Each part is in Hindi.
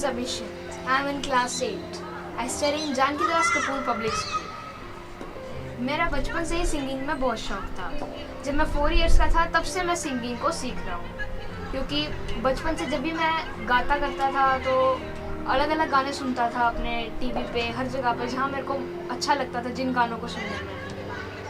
is Abhishek. I am in class 8. I study in Janaki Das Kapoor public school. मेरा बचपन से ही सिंगिंग में बहुत शौक था। जब मैं 4 इयर्स का था तब से मैं सिंगिंग को सीख रहा हूँ, क्योंकि बचपन से जब भी मैं गाता करता था तो अलग अलग गाने सुनता था अपने टीवी पे, हर जगह पे जहाँ मेरे को अच्छा लगता था जिन गानों को सुनने में।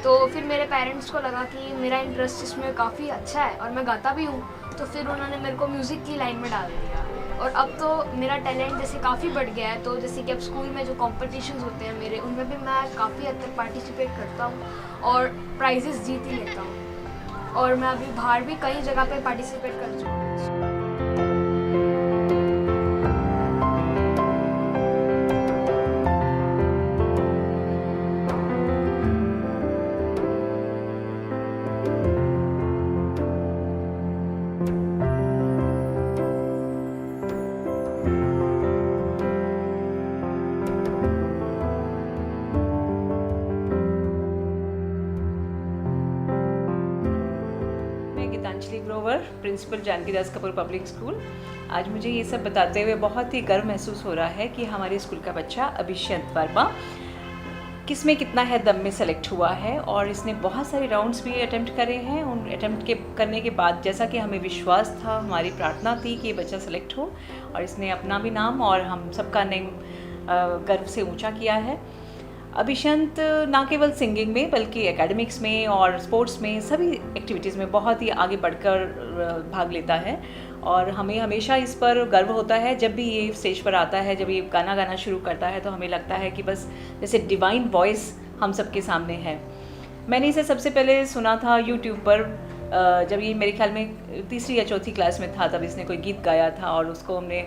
तो फिर मेरे पेरेंट्स को लगा कि मेरा इंटरेस्ट इसमें काफ़ी अच्छा है और मैं गाता भी हूँ, तो फिर उन्होंने मेरे को म्यूज़िक की लाइन में डाल दिया। और अब तो मेरा टैलेंट जैसे काफ़ी बढ़ गया है, तो जैसे कि अब स्कूल में जो कॉम्पिटिशन्स होते हैं मेरे, उनमें भी मैं काफ़ी हद तक पार्टिसिपेट करता हूँ और प्राइजेस जीत ही लेता हूँ। और मैं अभी बाहर भी कई जगह पे पार्टिसिपेट कर चुका हूँ। Geetanjali Grover, principal Janaki Das Kapoor public school. आज मुझे ये सब बताते हुए बहुत ही गर्व महसूस हो रहा है कि हमारे स्कूल का बच्चा अभिषेक वर्मा किस में कितना है दम में सेलेक्ट हुआ है और इसने बहुत सारे राउंड्स भी अटेम्प्ट करे हैं। उन अटेम्प्ट के करने के बाद जैसा कि हमें विश्वास था, हमारी प्रार्थना थी कि ये बच्चा सेलेक्ट हो, और इसने अपना भी नाम और हम सबका नेम गर्व से ऊंचा किया है। अभिषंत ना केवल सिंगिंग में बल्कि एकेडमिक्स में और स्पोर्ट्स में सभी एक्टिविटीज़ में बहुत ही आगे बढ़कर भाग लेता है, और हमें हमेशा इस पर गर्व होता है। जब भी ये स्टेज पर आता है, जब ये गाना गाना शुरू करता है, तो हमें लगता है कि बस जैसे डिवाइन वॉइस हम सबके सामने है। मैंने इसे सबसे पहले सुना था यूट्यूब पर, जब ये मेरे ख्याल में तीसरी या चौथी क्लास में था, तब इसने कोई गीत गाया था और उसको हमने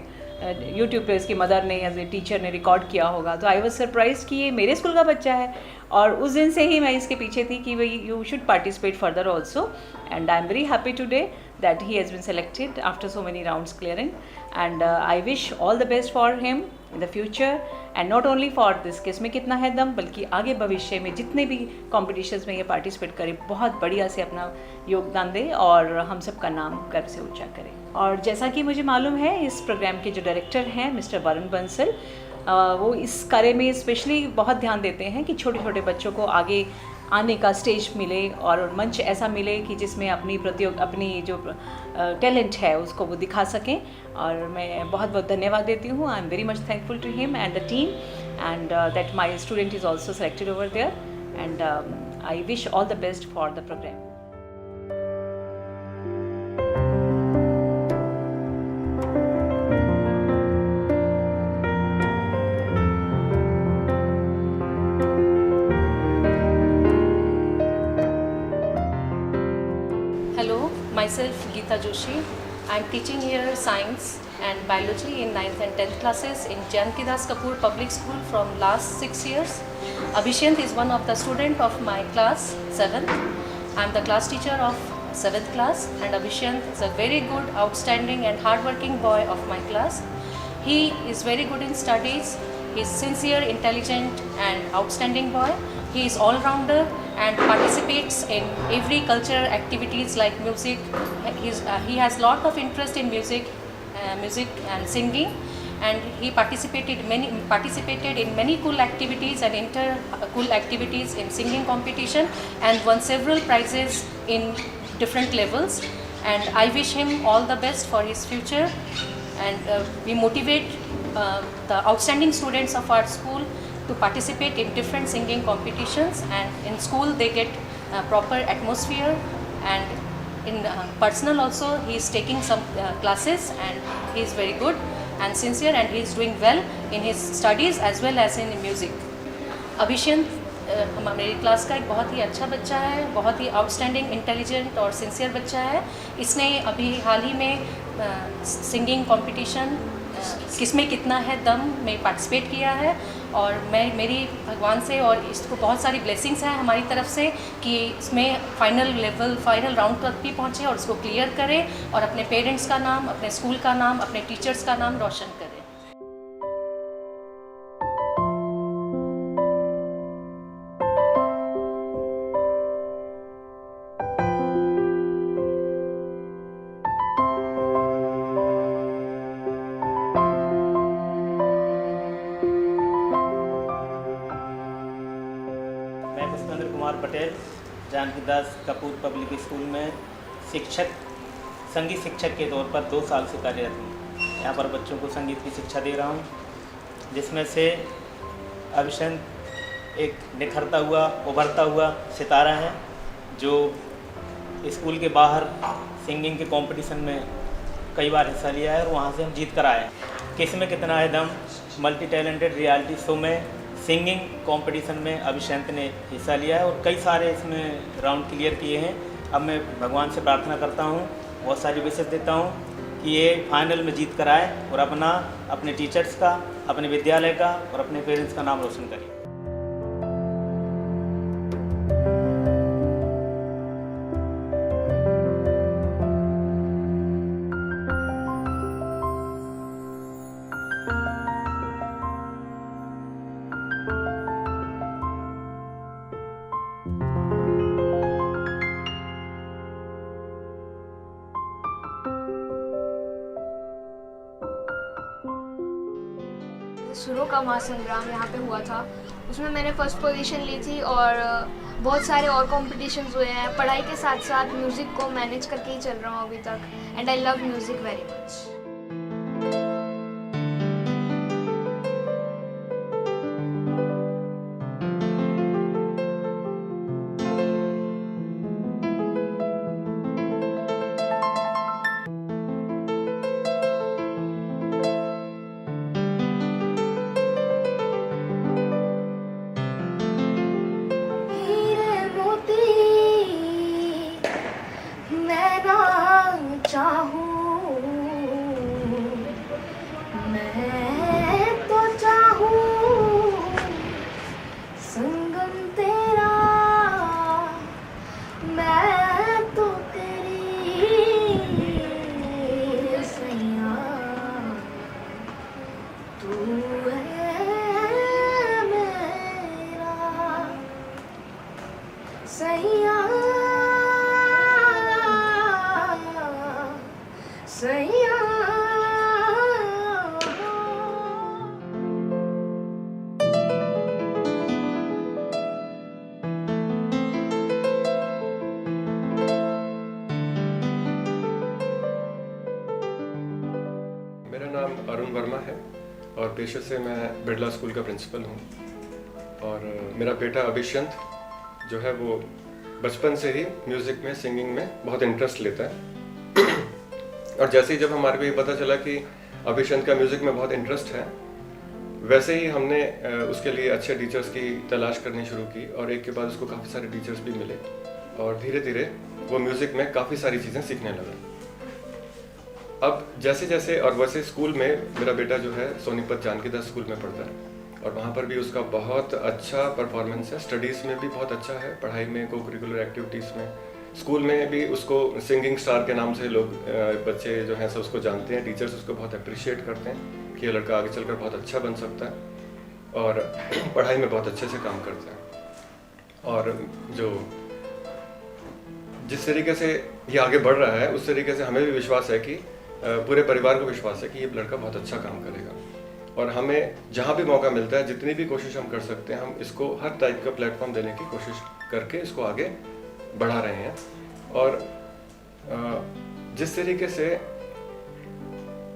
यूट्यूब पे इसकी मदर ने या टीचर ने रिकॉर्ड किया होगा। तो आई वॉज सरप्राइज कि ये मेरे स्कूल का बच्चा है, और उस दिन से ही मैं इसके पीछे थी कि भाई you should participate further also, and I am very happy today that he has been selected after so many rounds clearing, and I wish all the best for him in the future, and not only for this किस में कितना है दम, बल्कि आगे भविष्य में जितने भी कॉम्पिटिशन्स में ये पार्टिसिपेट करे बहुत बढ़िया से अपना योगदान दे और हम सब का नाम गर्व से ऊंचा करे। और जैसा कि मुझे मालूम है, इस प्रोग्राम के जो डायरेक्टर हैं मिस्टर वरुण बंसल, वो इस कार्य में स्पेशली बहुत ध्यान देते हैं कि छोटे छोटे बच्चों को आगे आने का स्टेज मिले और मंच ऐसा मिले कि जिसमें अपनी जो टैलेंट है उसको वो दिखा सकें। और मैं बहुत बहुत धन्यवाद देती हूँ। I am very much thankful to him and the team, and that my student is also selected over there, and I wish all the best for the programme. Hello, myself Geeta Joshi. I am teaching here science and biology in 9th and 10th classes in Janki Das Kapoor Public School from last 6 years. Abhishek is one of the student of my class 7th. I am the class teacher of 7th class, and Abhishek is a very good, outstanding and hardworking boy of my class. He is very good in studies. He is sincere, intelligent and outstanding boy. He is all-rounder and participates in every cultural activities like music. He has lot of interest in music and singing, and he participated in many cool activities and cool activities in singing competition, and won several prizes in different levels. And I wish him all the best for his future, and we motivate the outstanding students of our school to participate in different singing competitions, and in school they get proper atmosphere, and in personal also he is taking some classes, and he is very good and sincere, and he is doing well in his studies as well as in music. अभिषेक मेरी क्लास का एक बहुत ही अच्छा बच्चा है, बहुत ही आउटस्टैंडिंग, इंटेलिजेंट और सिंसियर बच्चा है। इसने अभी हाल ही में सिंगिंग कंपटीशन किसमें कितना है दम में पार्टिसिपेट किया है, और मेरी भगवान से और इसको बहुत सारी ब्लेसिंग्स हैं हमारी तरफ से कि इसमें फाइनल राउंड तक भी पहुँचे और उसको क्लियर करे और अपने पेरेंट्स का नाम, अपने स्कूल का नाम, अपने टीचर्स का नाम रोशन करे। जानकी दास कपूर पब्लिक स्कूल में शिक्षक, संगीत शिक्षक के तौर पर 2 साल से कार्यरत हूँ। यहाँ पर बच्चों को संगीत की शिक्षा दे रहा हूँ, जिसमें से अभिषेक एक निखरता हुआ, उभरता हुआ सितारा है जो स्कूल के बाहर सिंगिंग के कंपटीशन में कई बार हिस्सा लिया है और वहाँ से हम जीत कर आए हैं। किसमें कितना है दम मल्टी टैलेंटेड रियलिटी शो में सिंगिंग कंपटीशन में अभिषेक ने हिस्सा लिया है और कई सारे इसमें राउंड क्लियर किए हैं। अब मैं भगवान से प्रार्थना करता हूँ, बहुत सारी विशेष देता हूँ कि ये फाइनल में जीत कर आए और अपने टीचर्स का, अपने विद्यालय का और अपने पेरेंट्स का नाम रोशन करें। सुरों का महासंग्राम यहाँ पे हुआ था, उसमें मैंने फर्स्ट पोजीशन ली थी और बहुत सारे और कॉम्पिटिशन्स हुए हैं। पढ़ाई के साथ साथ म्यूज़िक को मैनेज करके ही चल रहा हूँ अभी तक, and I love music very much. चाहूं मैं तो चाहूं संगम तेरा, मैं तो तेरी सैया, तू है मेरा सैया सैया। मेरा नाम अरुण वर्मा है और पेशे से मैं बिरला स्कूल का प्रिंसिपल हूँ। और मेरा बेटा अभिषेक जो है वो बचपन से ही म्यूज़िक में, सिंगिंग में बहुत इंटरेस्ट लेता है। और जैसे ही जब हमारे को ये पता चला कि अभिषेक का म्यूज़िक में बहुत इंटरेस्ट है, वैसे ही हमने उसके लिए अच्छे टीचर्स की तलाश करनी शुरू की और एक के बाद उसको काफ़ी सारे टीचर्स भी मिले और धीरे धीरे वो म्यूज़िक में काफ़ी सारी चीज़ें सीखने लगा। अब जैसे जैसे और वैसे स्कूल में मेरा बेटा जो है सोनीपत जानकी दास स्कूल में पढ़ता है और वहाँ पर भी उसका बहुत अच्छा परफॉर्मेंस है। स्टडीज़ में भी बहुत अच्छा है, पढ़ाई में, को करिकुलर एक्टिविटीज़ में। स्कूल में भी उसको सिंगिंग स्टार के नाम से लोग बच्चे जो हैं सब उसको जानते हैं। टीचर्स उसको बहुत अप्रिशिएट करते हैं कि ये लड़का आगे चलकर बहुत अच्छा बन सकता है और पढ़ाई में बहुत अच्छे से काम करता है। और जो जिस तरीके से ये आगे बढ़ रहा है उस तरीके से हमें भी विश्वास है कि पूरे परिवार को विश्वास है कि ये लड़का बहुत अच्छा काम करेगा। और हमें जहाँ भी मौका मिलता है, जितनी भी कोशिश हम कर सकते हैं, हम इसको हर टाइप का प्लेटफॉर्म देने की कोशिश करके इसको आगे बढ़ा रहे हैं। और जिस तरीके से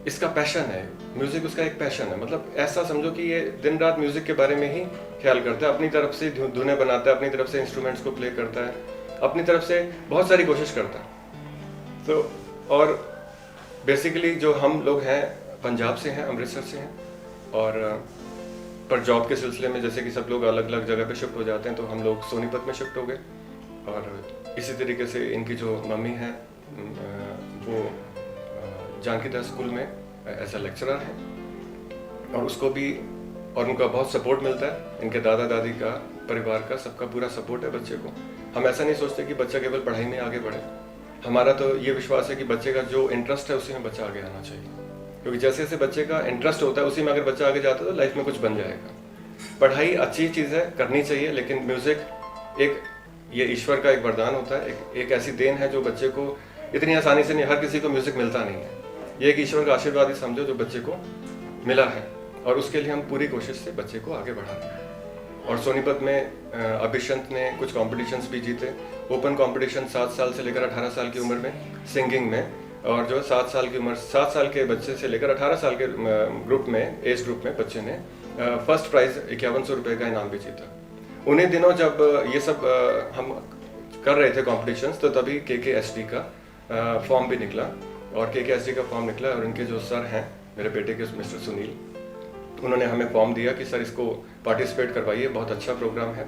इसका पैशन है, म्यूज़िक उसका एक पैशन है, मतलब ऐसा समझो कि ये दिन रात म्यूज़िक के बारे में ही ख्याल करता है, अपनी तरफ से धुनें बनाता है, अपनी तरफ से इंस्ट्रूमेंट्स को प्ले करता है, अपनी तरफ से बहुत सारी कोशिश करता है। तो और बेसिकली जो हम लोग हैं पंजाब से हैं, अमृतसर से हैं, और पर जॉब के सिलसिले में जैसे कि सब लोग अलग अलग जगह पे शिफ्ट हो जाते हैं, तो हम लोग सोनीपत में शिफ्ट हो गए। और इसी तरीके से इनकी जो मम्मी हैं वो जानकी दास स्कूल में एज अ लेक्चरर हैं और उसको भी और उनका बहुत सपोर्ट मिलता है। इनके दादा दादी का, परिवार का, सबका पूरा सपोर्ट है बच्चे को। हम ऐसा नहीं सोचते कि बच्चा केवल पढ़ाई में आगे बढ़े। हमारा तो ये विश्वास है कि बच्चे का जो इंटरेस्ट है उसी में बच्चा आगे आना चाहिए, क्योंकि जैसे जैसे बच्चे का इंटरेस्ट होता है उसी में अगर बच्चा आगे जाता है तो लाइफ में कुछ बन जाएगा। पढ़ाई अच्छी चीज़ है, करनी चाहिए, लेकिन म्यूज़िक एक ये ईश्वर का एक वरदान होता है, एक ऐसी देन है जो बच्चे को इतनी आसानी से नहीं, हर किसी को म्यूज़िक मिलता नहीं है। ये एक ईश्वर का आशीर्वाद ही समझो जो बच्चे को मिला है, और उसके लिए हम पूरी कोशिश से बच्चे को आगे बढ़ा रहे हैं। और सोनीपत में अभिषंत ने कुछ कॉम्पिटिशन्स भी जीते। ओपन कॉम्पिटिशन 7 साल से लेकर 18 साल की उम्र में सिंगिंग में, और जो 7 साल की उम्र 7 साल के बच्चे से लेकर 18 साल के ग्रुप में, एज ग्रुप में बच्चे ने फर्स्ट प्राइज़ 5100 रुपये का इनाम भी जीता। उन्हीं दिनों जब ये सब हम कर रहे थे कॉम्पिटिशन्स, तो तभी KKSD का फॉर्म भी निकला, और KKSD का फॉर्म निकला और उनके जो सर हैं मेरे बेटे के, मिस्टर सुनील, उन्होंने हमें फॉर्म दिया कि सर इसको पार्टिसिपेट करवाइए, बहुत अच्छा प्रोग्राम है।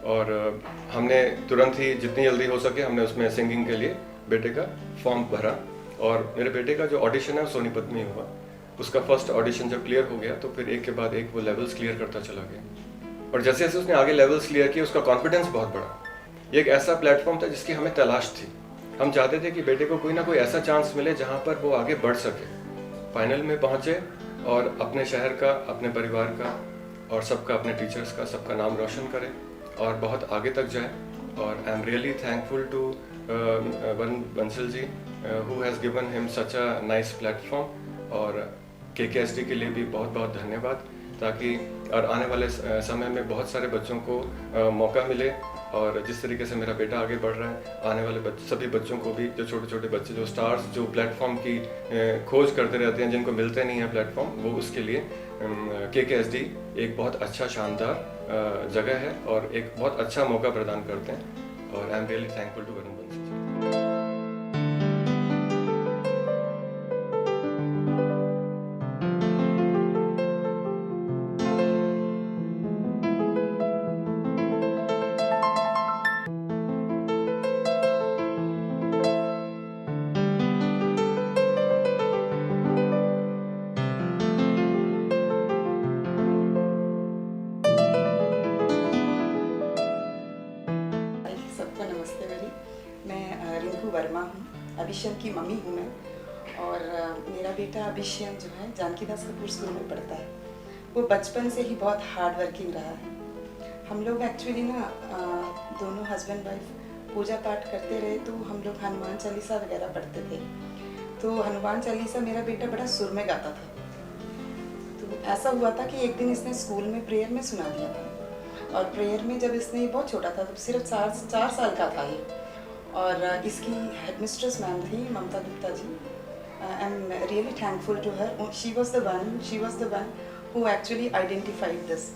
और हमने तुरंत ही जितनी जल्दी हो सके हमने उसमें सिंगिंग के लिए बेटे का फॉर्म भरा, और मेरे बेटे का जो ऑडिशन है वो सोनीपत में ही हुआ। उसका फर्स्ट ऑडिशन जब क्लियर हो गया तो फिर एक के बाद एक वो लेवल्स क्लियर करता चला गया, और जैसे जैसे उसने आगे लेवल्स क्लियर किए उसका कॉन्फिडेंस बहुत बढ़ा। ये एक ऐसा प्लेटफॉर्म था जिसकी हमें तलाश थी। हम चाहते थे कि बेटे को कोई ना कोई ऐसा चांस मिले जहाँ पर वो आगे बढ़ सके, फाइनल में पहुँचे और अपने शहर का, अपने परिवार का और सबका, अपने टीचर्स का, सबका नाम रोशन करे और बहुत आगे तक जाए। और I am really thankful to Varun Bansal ji who has given him such a nice platform, और KKSD के लिए भी बहुत बहुत धन्यवाद, ताकि और आने वाले समय में बहुत सारे बच्चों को मौका मिले। और जिस तरीके से मेरा बेटा आगे बढ़ रहा है, आने वाले सभी बच्चों को भी, जो छोटे छोटे बच्चे जो स्टार्स जो प्लेटफॉर्म की खोज करते रहते हैं, जिनको मिलते नहीं है प्लेटफॉर्म, वो उसके लिए KKSD एक बहुत अच्छा शानदार जगह है और एक बहुत अच्छा मौका प्रदान करते हैं। और I am really thankful to Varun Bansal ji. सबको नमस्ते मेरी। मैं रिंकू वर्मा हूँ, अभिषेक की मम्मी हूँ मैं। और मेरा बेटा अभिषेक जो है जानकीदास कपूर स्कूल में पढ़ता है। वो बचपन से ही बहुत हार्ड वर्किंग रहा है। हम लोग एक्चुअली ना दोनों हस्बैंड वाइफ पूजा पाठ करते रहे, तो हम लोग हनुमान चालीसा वगैरह पढ़ते थे। तो हनुमान चालीसा मेरा बेटा बड़ा सुर में गाता था। तो ऐसा हुआ था कि एक दिन इसने स्कूल में प्रेयर में सुना दिया था, और प्रेयर में जब इसने, बहुत छोटा था, तो सिर्फ 4 साल का था ये। और इसकी हेडमिस्ट्रेस मैम थी Mamta Gupta ji. I am really thankful to her. She was the one who actually identified this.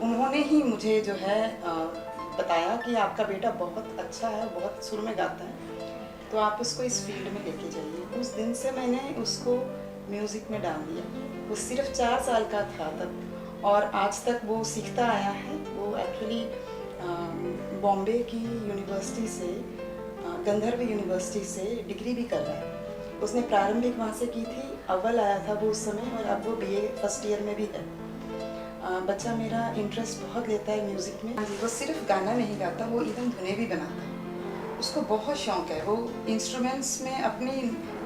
उन्होंने ही मुझे जो है बताया कि आपका बेटा बहुत अच्छा है, बहुत सुर में गाता है, तो आप उसको इस फील्ड में लेके जाइए। उस दिन से मैंने उसको म्यूज़िक में डाल दिया। वो सिर्फ 4 साल का था तब, और आज तक वो सीखता आया है। वो एक्चुअली बॉम्बे की यूनिवर्सिटी से, गंधर्व यूनिवर्सिटी से डिग्री भी कर रहा है। उसने प्रारंभिक वहाँ से की थी, अव्वल आया था वो उस समय, और अब वो BA फर्स्ट ईयर में भी है। बच्चा मेरा इंटरेस्ट बहुत लेता है म्यूज़िक में। वो सिर्फ गाना नहीं गाता, वो इवन धुनें भी बनाता है। उसको बहुत शौक़ है। वो इंस्ट्रूमेंट्स में अपनी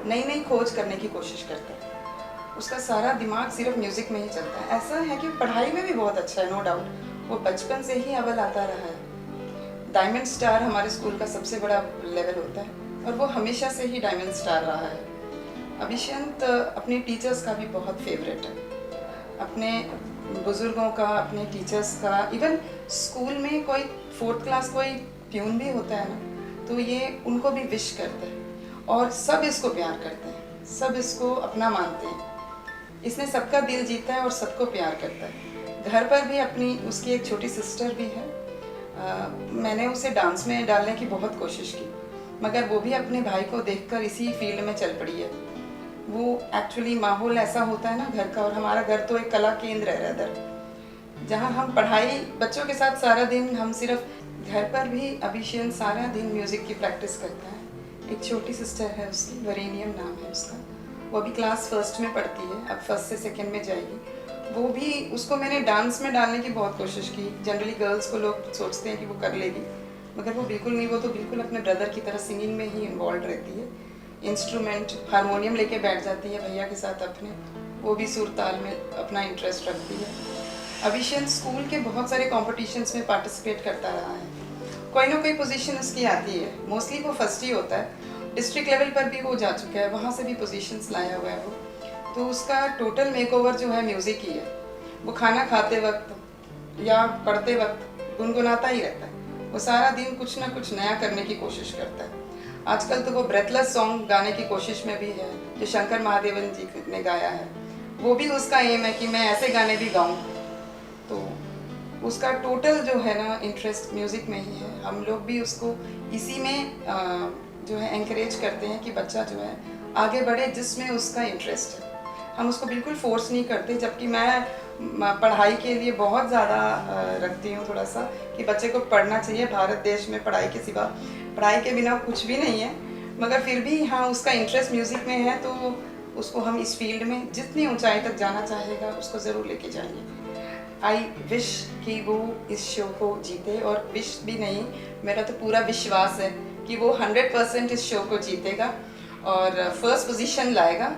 नई नई खोज करने की कोशिश करता है। उसका सारा दिमाग सिर्फ म्यूज़िक में ही चलता है। ऐसा है कि पढ़ाई में भी बहुत अच्छा है, नो डाउट। वो बचपन से ही अव्वल आता रहा है। डायमंड स्टार हमारे स्कूल का सबसे बड़ा लेवल होता है, और वो हमेशा से ही डायमंड स्टार रहा है। अभिषेक अपने टीचर्स का भी बहुत फेवरेट है, अपने बुज़ुर्गों का, अपने टीचर्स का। इवन स्कूल में कोई 4th क्लास कोई प्यून भी होता है ना, तो ये उनको भी विश करते हैं, और सब इसको प्यार करते हैं, सब इसको अपना मानते हैं। इसने सबका दिल जीता है और सबको प्यार करता है। घर पर भी अपनी, उसकी एक छोटी सिस्टर भी है। मैंने उसे डांस में डालने की बहुत कोशिश की, मगर वो भी अपने भाई को देखकर इसी फील्ड में चल पड़ी है। वो एक्चुअली माहौल ऐसा होता है ना घर का, और हमारा घर तो एक कला केंद्र है रदर, जहाँ हम पढ़ाई बच्चों के साथ सारा दिन, हम सिर्फ घर पर भी अभिषेक सारा दिन म्यूज़िक की प्रैक्टिस करता है। एक छोटी सिस्टर है उसकी, वरेनियम नाम है उसका। वो अभी क्लास 1st में पढ़ती है, अब 1st से 2nd में जाएगी। वो भी, उसको मैंने डांस में डालने की बहुत कोशिश की। जनरली गर्ल्स को लोग सोचते हैं कि वो कर लेगी, मगर वो बिल्कुल नहीं। वो तो बिल्कुल अपने ब्रदर की तरह सिंगिंग में ही इन्वॉल्व रहती है। इंस्ट्रूमेंट, हारमोनियम लेके बैठ जाती है भैया के साथ अपने। वो भी सुर ताल में अपना इंटरेस्ट रखती है। अभिषेक स्कूल के बहुत सारे कॉम्पिटिशन्स में पार्टिसिपेट करता रहा है। कोई ना कोई पोजीशन उसकी आती है। मोस्टली वो फर्स्ट ही होता है। डिस्ट्रिक्ट लेवल पर भी वो जा चुका है, वहाँ से भी पोजीशंस लाया हुआ है वो। तो उसका टोटल मेकओवर जो है म्यूज़िक ही है। वो खाना खाते वक्त या पढ़ते वक्त गुनगुनाता ही रहता है। वो सारा दिन कुछ ना कुछ नया करने की कोशिश करता है। आजकल तो वो ब्रेथलेस सॉन्ग गाने की कोशिश में भी है जो शंकर महादेवन जी ने गाया है। वो भी उसका एम है कि मैं ऐसे गाने भी गाऊं। तो उसका टोटल जो है ना इंटरेस्ट म्यूज़िक में ही है। हम लोग भी उसको इसी में जो है एनकरेज करते हैं कि बच्चा जो है आगे बढ़े जिसमें उसका इंटरेस्ट है। हम उसको बिल्कुल फोर्स नहीं करते, जबकि मैं पढ़ाई के लिए बहुत ज़्यादा रखती हूँ थोड़ा सा कि बच्चे को पढ़ना चाहिए। भारत देश में पढ़ाई के सिवा, पढ़ाई के बिना कुछ भी नहीं है। मगर फिर भी हाँ, उसका इंटरेस्ट म्यूज़िक में है तो उसको हम इस फील्ड में जितनी ऊंचाई तक जाना चाहेगा उसको ज़रूर लेके जाएंगे। आई विश कि वो इस शो को जीते, और विश भी नहीं, मेरा तो पूरा विश्वास है कि वो 100% इस शो को जीतेगा और फर्स्ट पोजीशन लाएगा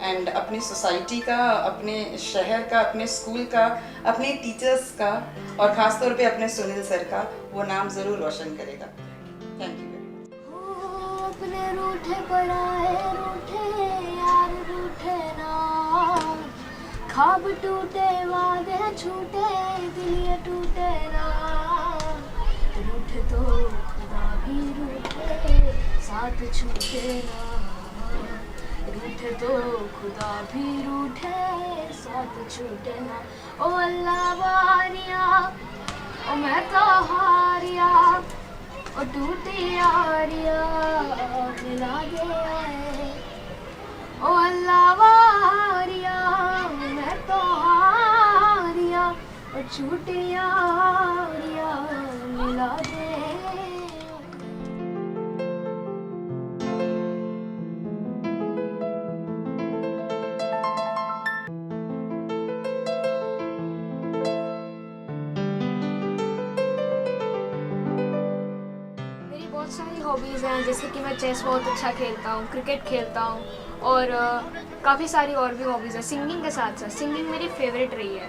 एंड अपनी सोसाइटी का, अपने शहर का, अपने स्कूल का, अपने टीचर्स का और ख़ास तौर पे अपने सुनील सर का वो नाम ज़रूर रोशन करेगा। Thank you. अपने रूठे पराए रूठे यार रूठे ना, ख्वाब टूटे वादे छूटे दिल ये टूटे ना, रूठे तो खुदा भी रूठे साथ छूटे ना, रूठे तो खुदा भी रूठे साथ छूटे ना। ओ अल्लाह वारिया ओ मैं तो हारिया ओ टूटी यारिया मिला दे आए। ओ अल्लाह वारिया मैं तो हारिया ओ छूटी यारिया मिला दे। बहुत सारी हॉबीज़ हैं, जैसे कि मैं चेस बहुत अच्छा खेलता हूँ, क्रिकेट खेलता हूँ और काफ़ी सारी और भी हॉबीज़ हैं। सिंगिंग के साथ साथ सिंगिंग मेरी फेवरेट रही है।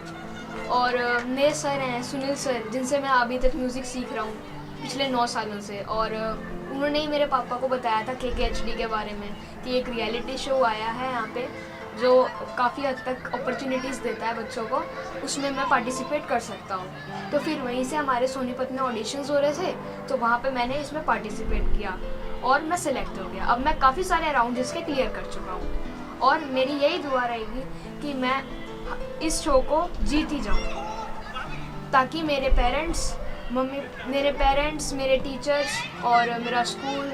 और मेरे सर हैं सुनील सर, जिनसे मैं अभी तक म्यूज़िक सीख रहा हूँ पिछले 9 सालों से, और उन्होंने ही मेरे पापा को बताया था KKHD के बारे में कि एक रियलिटी शो आया है यहाँ पे जो काफ़ी हद तक अपॉर्चुनिटीज़ देता है बच्चों को, उसमें मैं पार्टिसिपेट कर सकता हूँ। तो फिर वहीं से हमारे सोनीपत में ऑडिशंस हो रहे थे, तो वहाँ पे मैंने इसमें पार्टिसिपेट किया और मैं सिलेक्ट हो गया। अब मैं काफ़ी सारे राउंड इसके क्लियर कर चुका हूँ और मेरी यही दुआ रहेगी कि मैं इस शो को जीत ही जाऊँ, ताकि मेरे पेरेंट्स, मेरे टीचर्स और मेरा स्कूल,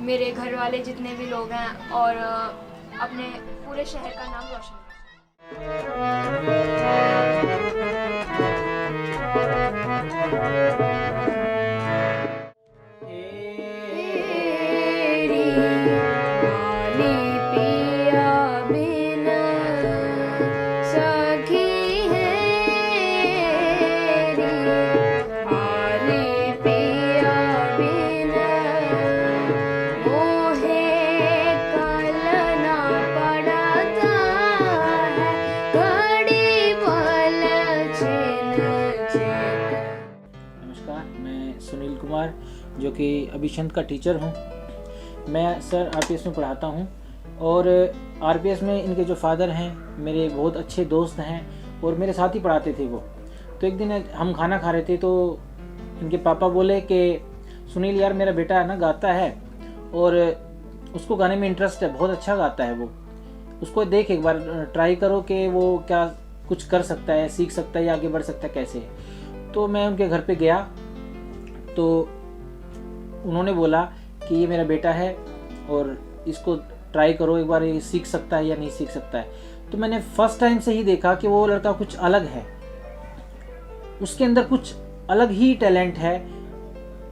मेरे घर वाले जितने भी लोग हैं और अपने पूरे शहर का नाम रोशन जो कि अभिशंत का टीचर हूँ। मैं सर RPS में पढ़ाता हूँ और RPS में इनके जो फादर हैं मेरे बहुत अच्छे दोस्त हैं और मेरे साथ ही पढ़ाते थे वो। तो एक दिन हम खाना खा रहे थे तो इनके पापा बोले कि सुनील यार मेरा बेटा है ना गाता है और उसको गाने में इंटरेस्ट है, बहुत अच्छा गाता है वो, उसको देख एक बार ट्राई करो कि वो क्या कुछ कर सकता है, सीख सकता है या आगे बढ़ सकता है कैसे। तो मैं उनके घर पे गया तो उन्होंने बोला कि ये मेरा बेटा है और इसको ट्राई करो एक बार, ये सीख सकता है या नहीं सीख सकता है। तो मैंने फर्स्ट टाइम से ही देखा कि वो लड़का कुछ अलग है, उसके अंदर कुछ अलग ही टैलेंट है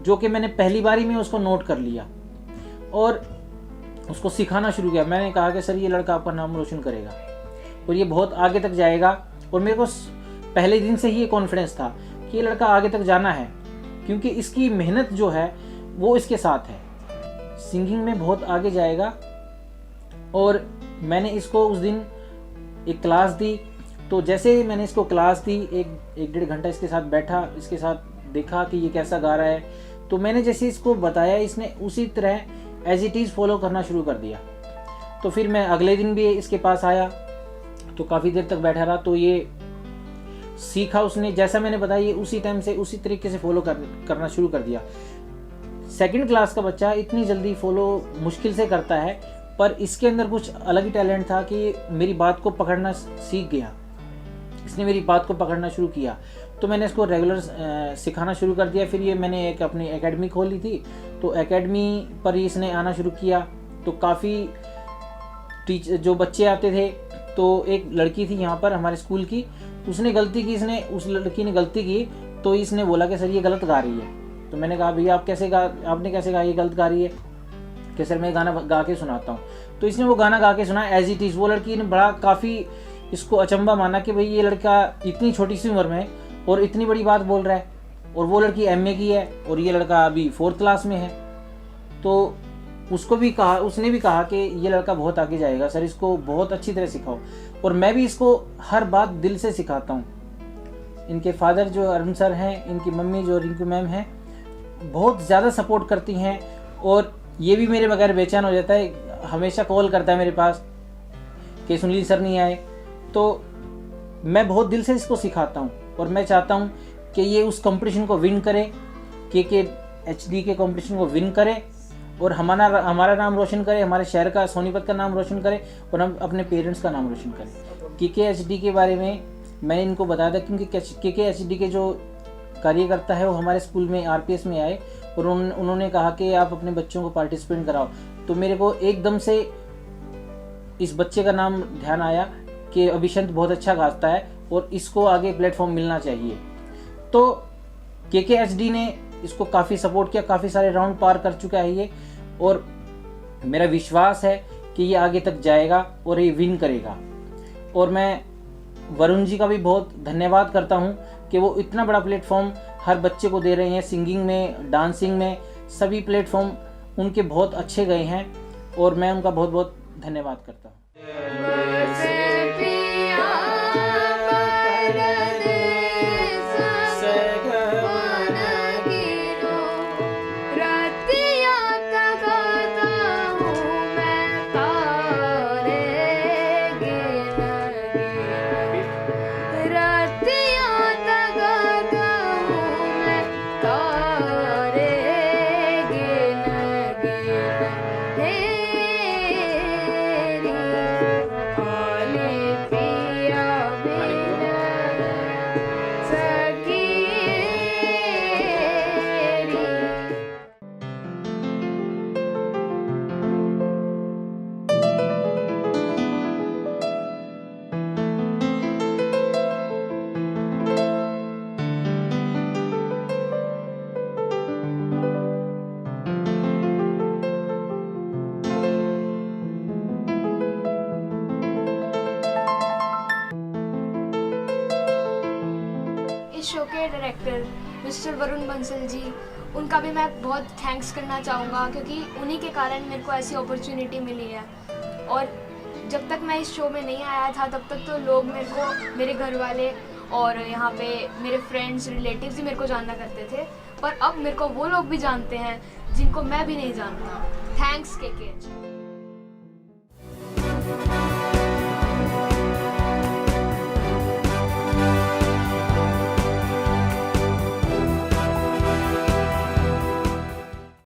जो कि मैंने पहली बारी में उसको नोट कर लिया और उसको सिखाना शुरू किया। मैंने कहा कि सर ये लड़का आपका नाम रोशन करेगा और ये बहुत आगे तक जाएगा। और मेरे को पहले दिन से ही ये कॉन्फिडेंस था कि ये लड़का आगे तक जाना है, क्योंकि इसकी मेहनत जो है वो इसके साथ है, सिंगिंग में बहुत आगे जाएगा। और मैंने इसको उस दिन एक क्लास दी, तो जैसे मैंने इसको क्लास दी, एक डेढ़ घंटा इसके साथ बैठा, इसके साथ देखा कि ये कैसा गा रहा है, तो मैंने जैसे इसको बताया इसने उसी तरह एज इट इज़ फॉलो करना शुरू कर दिया। तो फिर मैं अगले दिन भी इसके पास आया तो काफ़ी देर तक बैठा रहा। तो ये सीखा उसने, जैसा मैंने बताया उसी टाइम से उसी तरीके से फॉलो करना शुरू कर दिया। सेकंड क्लास का बच्चा इतनी जल्दी फॉलो मुश्किल से करता है, पर इसके अंदर कुछ अलग ही टैलेंट था कि मेरी बात को पकड़ना सीख गया। इसने मेरी बात को पकड़ना शुरू किया, तो मैंने इसको रेगुलर सिखाना शुरू कर दिया। फिर ये मैंने एक अपनी एकेडमी खोली थी, तो एकेडमी पर ही इसने आना शुरू किया। तो काफ़ी जो बच्चे आते थे, तो एक लड़की थी यहाँ पर हमारे स्कूल की, उसने गलती की, उस लड़की ने गलती की, तो इसने बोला कि सर ये गलत गा रही है। तो मैंने कहा भैया आपने कैसे कहा ये गलत गा रही है, कि सर मैं गाना गा के सुनाता हूँ। तो इसने वो गाना गा के सुना एज इट इज़। वो लड़की ने बड़ा काफ़ी इसको अचंभा माना कि भाई ये लड़का इतनी छोटी सी उम्र में और इतनी बड़ी बात बोल रहा है, और वो लड़की MA की है और ये लड़का अभी 4th क्लास में है। तो उसने भी कहा कि ये लड़का बहुत आगे जाएगा सर, इसको बहुत अच्छी तरह सिखाओ। और मैं भी इसको हर बात दिल से सिखाता हूँ। इनके फादर जो अरुण सर हैं, इनकी मम्मी जो रिंकू मैम हैं, बहुत ज़्यादा सपोर्ट करती हैं। और ये भी मेरे बगैर बेचैन हो जाता है, हमेशा कॉल करता है मेरे पास कि सुनील सर नहीं आए। तो मैं बहुत दिल से इसको सिखाता हूँ और मैं चाहता हूँ कि ये उस कंपटीशन को विन करे, KKHD के कंपटीशन को विन करे और हमारा नाम रोशन करे, हमारे शहर का सोनीपत का नाम रोशन करे और हम अपने पेरेंट्स का नाम रोशन करें। KKHD के बारे में मैंने इनको बताया था, क्योंकि KKHD के जो कार्यकर्ता है वो हमारे स्कूल में RPS में आए और उन्होंने कहा कि आप अपने बच्चों को पार्टिसिपेट कराओ। तो मेरे को एकदम से इस बच्चे का नाम ध्यान आया कि अभिशंत बहुत अच्छा गाता है और इसको आगे प्लेटफॉर्म मिलना चाहिए। तो KKHD ने इसको काफ़ी सपोर्ट किया, काफ़ी सारे राउंड पार कर चुका है ये, और मेरा विश्वास है कि ये आगे तक जाएगा और ये विन करेगा। और मैं वरुण जी का भी बहुत धन्यवाद करता हूँ कि वो इतना बड़ा प्लेटफॉर्म हर बच्चे को दे रहे हैं। सिंगिंग में, डांसिंग में, सभी प्लेटफॉर्म उनके बहुत अच्छे गए हैं और मैं उनका बहुत बहुत धन्यवाद करता हूँ। शो के डायरेक्टर मिस्टर वरुण बंसल जी, उनका भी मैं बहुत थैंक्स करना चाहूँगा, क्योंकि उन्हीं के कारण मेरे को ऐसी अपॉर्चुनिटी मिली है। और जब तक मैं इस शो में नहीं आया था तब तक तो लोग मेरे को, मेरे घर वाले और यहाँ पे मेरे फ्रेंड्स रिलेटिव्स ही मेरे को जानना करते थे, पर अब मेरे को वो लोग भी जानते हैं जिनको मैं भी नहीं जानता। Thanks KKHD।